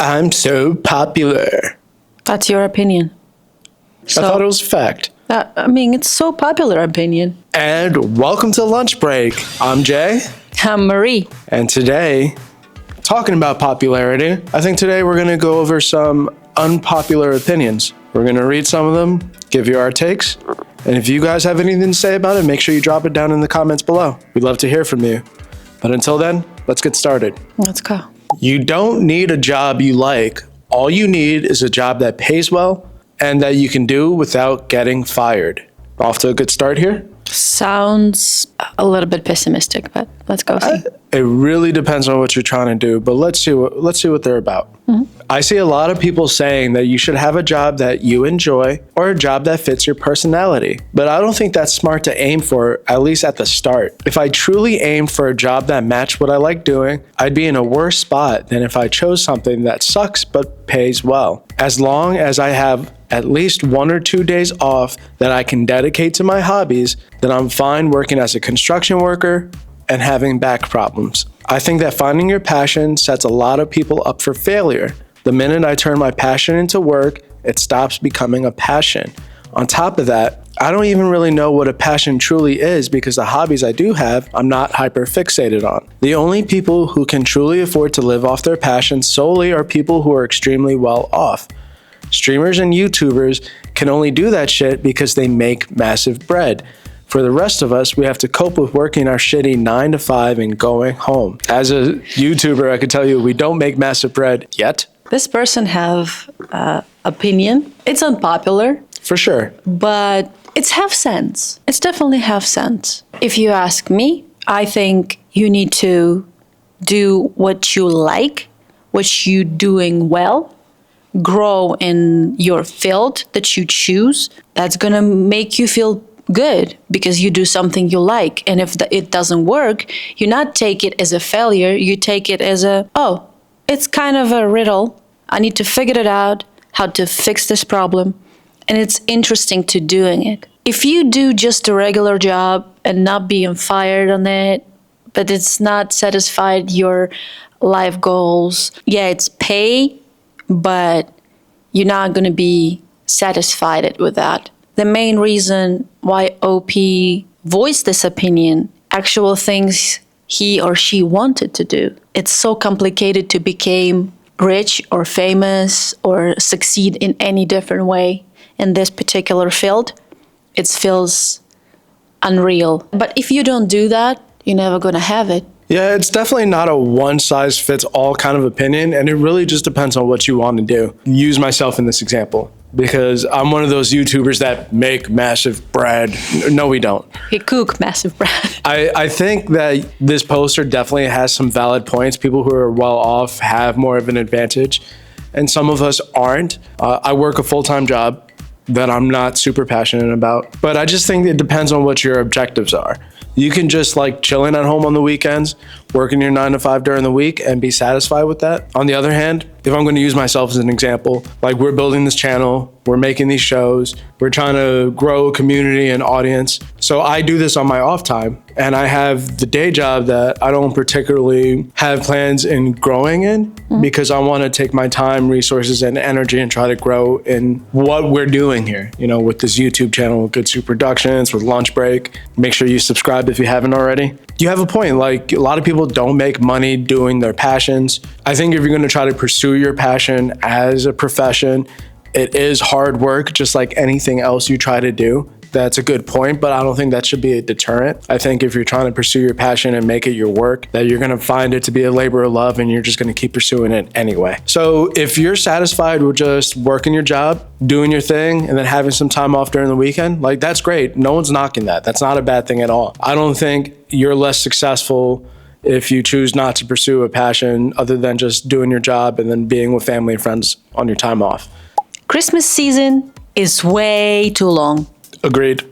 I'm so popular. That's your opinion. I thought it was a fact. It's so popular opinion. And welcome to Lunch Break. I'm Jay. I'm Marie. And today, talking about popularity, I think today we're going to go over some unpopular opinions. We're going to read some of them, give you our takes. And if you guys have anything to say about it, make sure you drop it down in the comments below. We'd love to hear from you. But until then, let's get started. Let's go. You don't need a job you like. All you need is a job that pays well and that you can do without getting fired. Off to a good start here? Sounds a little bit pessimistic, but let's go see. It really depends on what you're trying to do, but let's see what they're about. Mm-hmm. I see a lot of people saying that you should have a job that you enjoy or a job that fits your personality. But I don't think that's smart to aim for, at least at the start. If I truly aimed for a job that matched what I like doing, I'd be in a worse spot than if I chose something that sucks but pays well. As long as I have at least 1 or 2 days off that I can dedicate to my hobbies, then I'm fine working as a construction worker and having back problems. I think that finding your passion sets a lot of people up for failure. The minute I turn my passion into work, it stops becoming a passion. On top of that, I don't even really know what a passion truly is because the hobbies I do have, I'm not hyper fixated on. The only people who can truly afford to live off their passion solely are people who are extremely well off. Streamers and YouTubers can only do that shit because they make massive bread. For the rest of us, we have to cope with working our shitty 9 to 5 and going home. As a YouTuber, I can tell you we don't make massive bread yet. This person have opinion. It's unpopular. For sure. But it's half sense. It's definitely half sense. If you ask me, I think you need to do what you like, what you're doing well, grow in your field that you choose. That's going to make you feel good because you do something you like. And if it doesn't work, you not take it as a failure. You take it as it's kind of a riddle. I need to figure it out, how to fix this problem. And it's interesting to doing it. If you do just a regular job and not being fired on it, but it's not satisfied your life goals, yeah, it's pay, but you're not going to be satisfied with that. The main reason why OP voiced this opinion, actual things he or she wanted to do. It's so complicated to become rich or famous or succeed in any different way in this particular field. It feels unreal. But if you don't do that, you're never going to have it. Yeah, it's definitely not a one-size-fits-all kind of opinion, and it really just depends on what you want to do. Use myself in this example, because I'm one of those YouTubers that make massive bread. No, we don't. We cook massive bread. I think that this poster definitely has some valid points. People who are well off have more of an advantage, and some of us aren't. I work a full-time job that I'm not super passionate about, but I just think it depends on what your objectives are. You can just like chilling at home on the weekends, working your 9 to 5 during the week and be satisfied with that. On the other hand, if I'm going to use myself as an example, like we're building this channel, we're making these shows, we're trying to grow a community and audience. So I do this on my off time, and I have the day job that I don't particularly have plans in growing in because I want to take my time, resources, and energy and try to grow in what we're doing here, with this YouTube channel, with Good Soup Productions, with Lunch Break. Make sure you subscribe if you haven't already. You have a point. Like, a lot of people don't make money doing their passions. I think if you're going to try to pursue your passion as a profession, it is hard work, just like anything else you try to do. That's a good point, but I don't think that should be a deterrent. I think if you're trying to pursue your passion and make it your work, that you're going to find it to be a labor of love and you're just going to keep pursuing it anyway. So if you're satisfied with just working your job, doing your thing, and then having some time off during the weekend, like that's great. No one's knocking that. That's not a bad thing at all. I don't think you're less successful if you choose not to pursue a passion other than just doing your job and then being with family and friends on your time off. Christmas season is way too long. Agreed.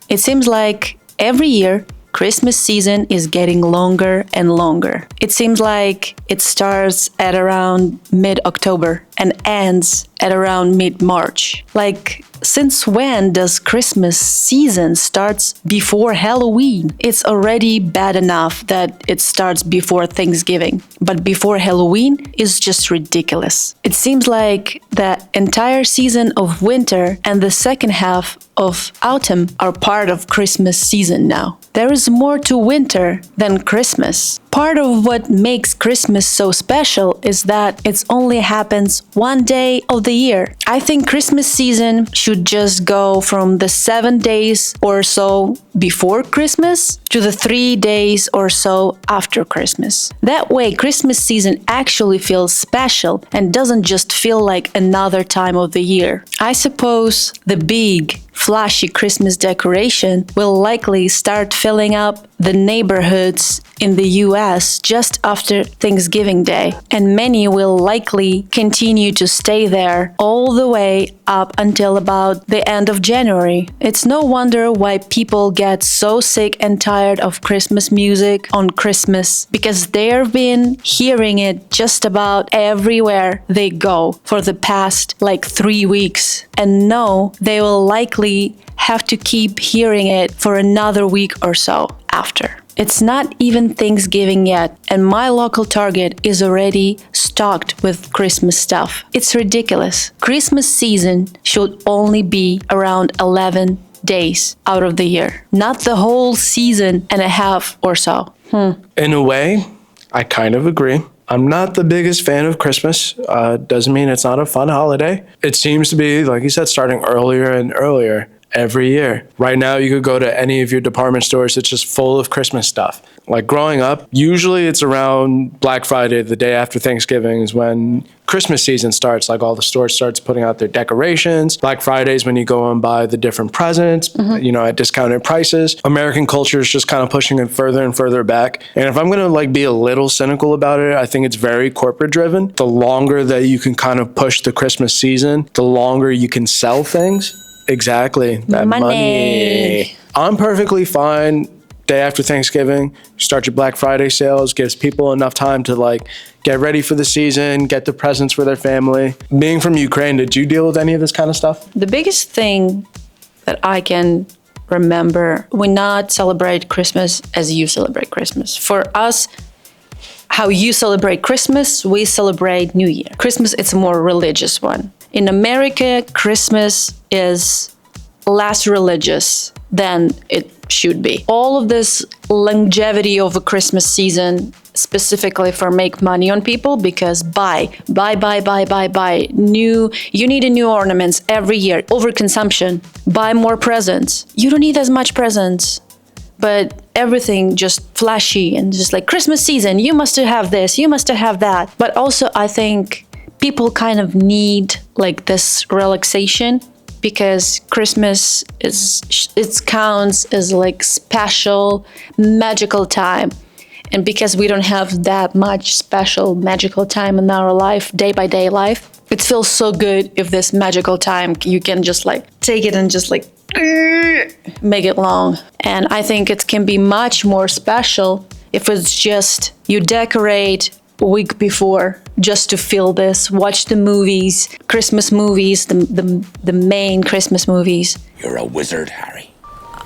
It seems like every year, Christmas season is getting longer and longer. It seems like it starts at around mid-October and ends at around mid-March. Like, since when does Christmas season starts before Halloween? It's already bad enough that it starts before Thanksgiving, but before Halloween is just ridiculous. It seems like the entire season of winter and the second half of autumn are part of Christmas season now. There is more to winter than Christmas. Part of what makes Christmas so special is that it only happens one day of the year. I think Christmas season should just go from the 7 days or so before Christmas to the 3 days or so after Christmas. That way, Christmas season actually feels special and doesn't just feel like another time of the year. I suppose the big, flashy Christmas decoration will likely start filling up the neighborhoods in the US just after Thanksgiving Day, and many will likely continue to stay there all the way up until about the end of January. It's no wonder why people get so sick and tired of Christmas music on Christmas, because they've been hearing it just about everywhere they go for the past like 3 weeks, and know they will likely have to keep hearing it for another week or so after. It's not even Thanksgiving yet, and my local Target is already stocked with Christmas stuff. It's ridiculous. Christmas season should only be around 11 days out of the year, not the whole season and a half or so. In a way, I kind of agree. I'm not the biggest fan of Christmas. Doesn't mean it's not a fun holiday. It seems to be, like you said, starting earlier and earlier every year. Right now, you could go to any of your department stores. It's just full of Christmas stuff. Like growing up, usually it's around Black Friday, the day after Thanksgiving is when Christmas season starts. Like all the stores starts putting out their decorations. Black Friday is when you go and buy the different presents, at discounted prices. American culture is just kind of pushing it further and further back. And if I'm going to like be a little cynical about it, I think it's very corporate driven. The longer that you can kind of push the Christmas season, the longer you can sell things. Exactly. That money. I'm perfectly fine. Day after Thanksgiving, you start your Black Friday sales, gives people enough time to like get ready for the season, get the presents for their family. Being from Ukraine, did you deal with any of this kind of stuff? The biggest thing that I can remember, we not celebrate Christmas as you celebrate Christmas. For us, how you celebrate Christmas, we celebrate New Year. Christmas, it's a more religious one. In America, Christmas is less religious than it should be. All of this longevity of a Christmas season, specifically for make money on people, because buy. You need a new ornaments every year. Overconsumption. Buy more presents. You don't need as much presents, but everything just flashy and just like Christmas season. You must have this. You must have that. But also, I think people kind of need like this relaxation, because Christmas it counts as like special magical time, and because we don't have that much special magical time in our life, day by day life, it feels so good if this magical time you can just like take it and just like make it long. And I think it can be much more special if it's just you decorate a week before just to feel this, watch the movies, Christmas movies, the main Christmas movies. You're a wizard, Harry.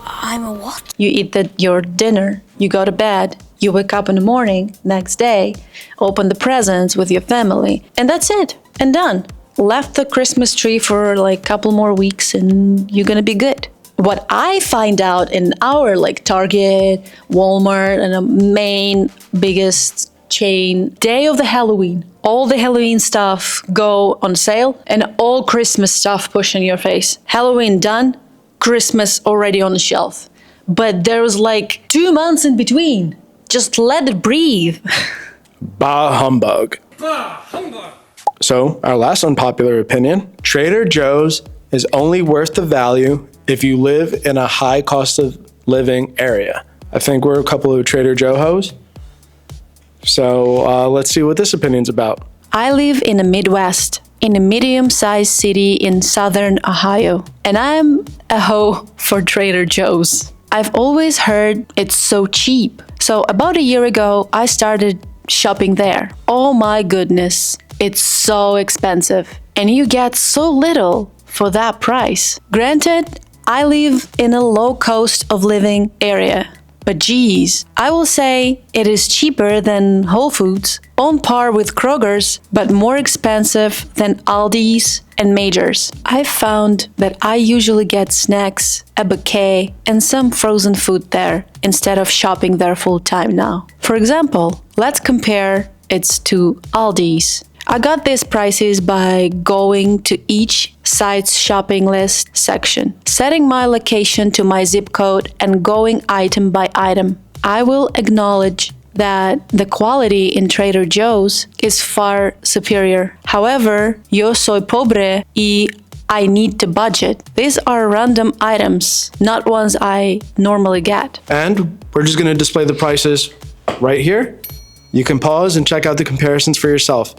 I'm a what? You eat your dinner, you go to bed, you wake up in the morning, next day, open the presents with your family, and that's it, and done. Left the Christmas tree for like a couple more weeks and you're gonna be good. What I find out in our like Target, Walmart, and the main biggest chain, day of the Halloween, all the Halloween stuff go on sale and all Christmas stuff push in your face. Halloween done, Christmas already on the shelf. But there was like 2 months in between. Just let it breathe. Bah humbug. Bah humbug. So, our last unpopular opinion, Trader Joe's is only worth the value if you live in a high cost of living area. I think we're a couple of Trader Joe hoes. So let's see what this opinion's about. I live in the Midwest, in a medium-sized city in southern Ohio, and I'm a hoe for Trader Joe's. I've always heard it's so cheap. So about a year ago, I started shopping there. Oh my goodness. It's so expensive, and you get so little for that price. Granted, I live in a low cost of living area, but geez, I will say it is cheaper than Whole Foods, on par with Kroger's, but more expensive than Aldi's and Majors. I found that I usually get snacks, a bouquet, and some frozen food there instead of shopping there full time now. For example, let's compare it to Aldi's. I got these prices by going to each site's shopping list section, setting my location to my zip code, and going item by item. I will acknowledge that the quality in Trader Joe's is far superior. However, yo soy pobre y I need to budget. These are random items, not ones I normally get. And we're just going to display the prices right here. You can pause and check out the comparisons for yourself.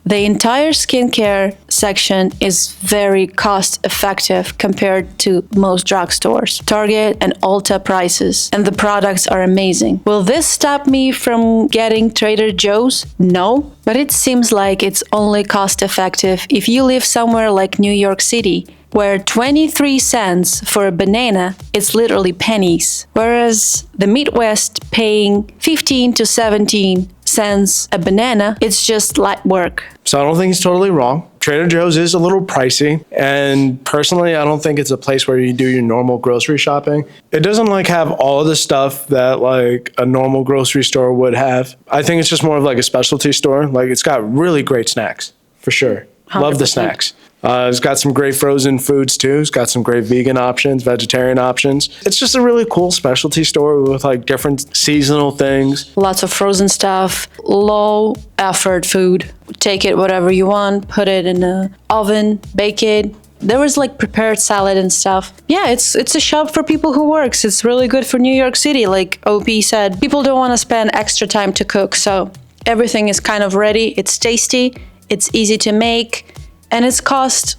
The entire skincare section is very cost effective compared to most drugstores, Target and Ulta prices, and the products are amazing. Will this stop me from getting Trader Joe's? No, but it seems like it's only cost effective if you live somewhere like New York City, where 23 cents for a banana is literally pennies, whereas the Midwest paying 15 to 17 cents a banana, it's just light work. So I don't think he's totally wrong. Trader Joe's is a little pricey, and personally, I don't think it's a place where you do your normal grocery shopping. It doesn't like have all the stuff that like a normal grocery store would have. I think it's just more of like a specialty store. Like it's got really great snacks, for sure. 100%. Love the snacks. It's got some great frozen foods too. It's got some great vegan options, vegetarian options. It's just a really cool specialty store with like different seasonal things. Lots of frozen stuff, low effort food. Take it whatever you want, put it in the oven, bake it. There was like prepared salad and stuff. Yeah, it's a shop for people who works. It's really good for New York City. Like OP said, people don't want to spend extra time to cook. So everything is kind of ready. It's tasty. It's easy to make. And it's cost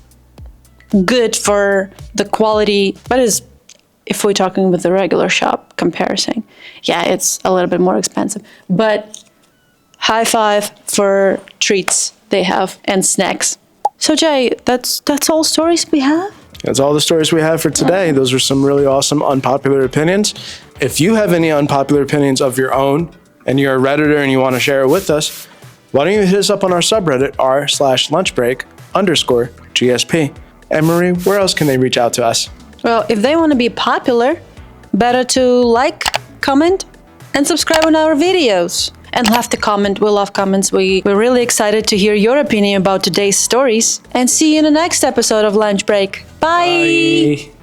good for the quality, but is if we're talking with the regular shop comparison, yeah, it's a little bit more expensive. But high five for treats they have and snacks. So Jay, that's all stories we have? That's all the stories we have for today. Those are some really awesome unpopular opinions. If you have any unpopular opinions of your own and you're a Redditor and you want to share it with us, why don't you hit us up on our subreddit r/lunchbreak_GSP. And Marie, where else can they reach out to us? Well, if they want to be popular, better to like, comment, and subscribe on our videos. And left a comment. We love comments. We're really excited to hear your opinion about today's stories. And see you in the next episode of Lunch Break. Bye. Bye.